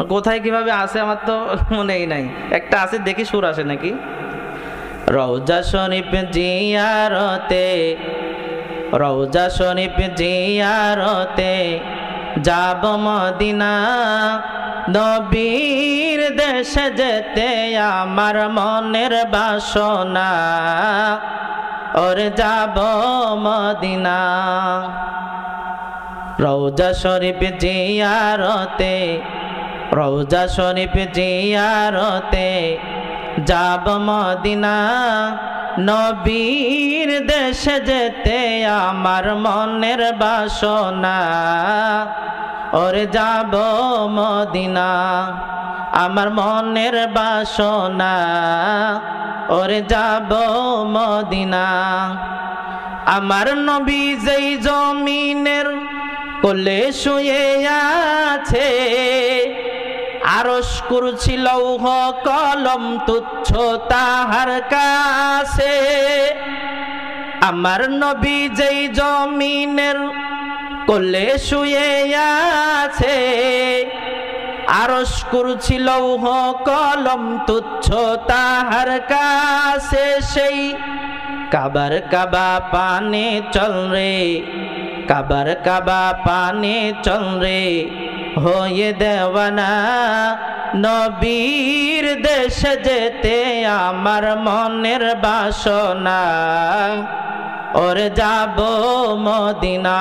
কোথায় কিভাবে আসে আমার তো মনেই নাই। একটা আছে, দেখি সুর আসে নাকি। রওজা শরীফ জিয়ারতে, রওজা শরীফ জিয়ারতে যাব মদিনা, নবীর দেশে যেতে আমার মনের বাসনা, ওরে যাব মদিনা। রওজা শরীফ জিয়ারতে, রওজা শরীফ জিয়ারতে যাব মদিনা, নবীর দেশে যেতে আমার মনের বাসনা, ওরে যাব মদিনা। আমার মনের বাসনা, ওরে যাব মদিনা। আমার নবী যেই জমিনের কোলে শুয়ে আছে, আরশ কুরসি লৌহ কলম তুচ্ছ তাহার কাছে। আমার নবী যেই জমিনের কোলে শুয়ে আছে, আরশ কুরসি লৌহ কলম তুচ্ছ তাহার কাছে। সেই কাবার কাবা পানে চল রে, কাবার কাবা পানে চল রে, হয়ে দেওয়ানা, নবীর দেশে যেতে আমার মনের বাসনা, ওরে যাব মদিনা।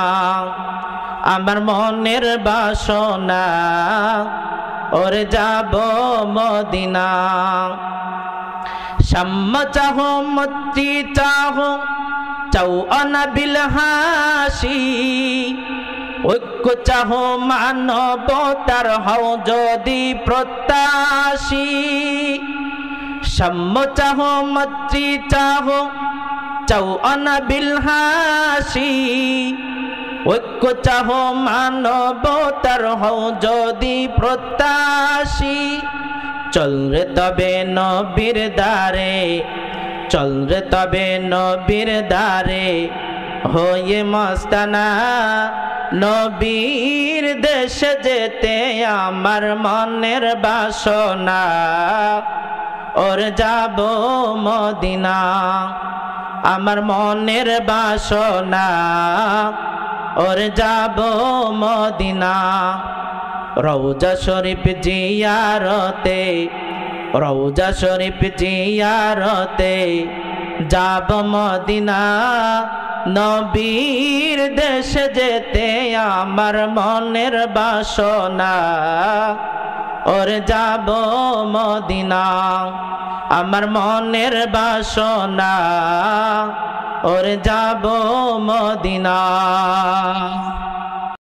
আমার মনের বাসনা, ওরে যাব মদিনা। সাম্য চাহো মুক্তি চাহো, চাও অনাবিল হাসি, ঐক্য চাহো মানবতার হও যদি প্রত্যাশী। সাম্য চাহো মুক্তি চাহো, চাও অনাবিল হাসি, ঐক্য চাহো মানবতার হও যদি প্রত্যাশী। চল রে তবে নবীর দ্বারে, চল রে তবে নবীর দ্বারে, হয়ে মস্তানা, নবীর দেশে যেতে আমার মনের বাসনা, ওরে যাব মদিনা। আমার মনের বাসনা, ওরে যাব মদিনা। রওজা শরীফ জিয়ারতে, রওজা শরীফ জিয়ারতে যাব মদিনা, নবীর দেশে যেতে আমার মনের বাসনা, ওরে যাব মদিনা। আমার মনের বাসনা, ওরে যাব মদিনা।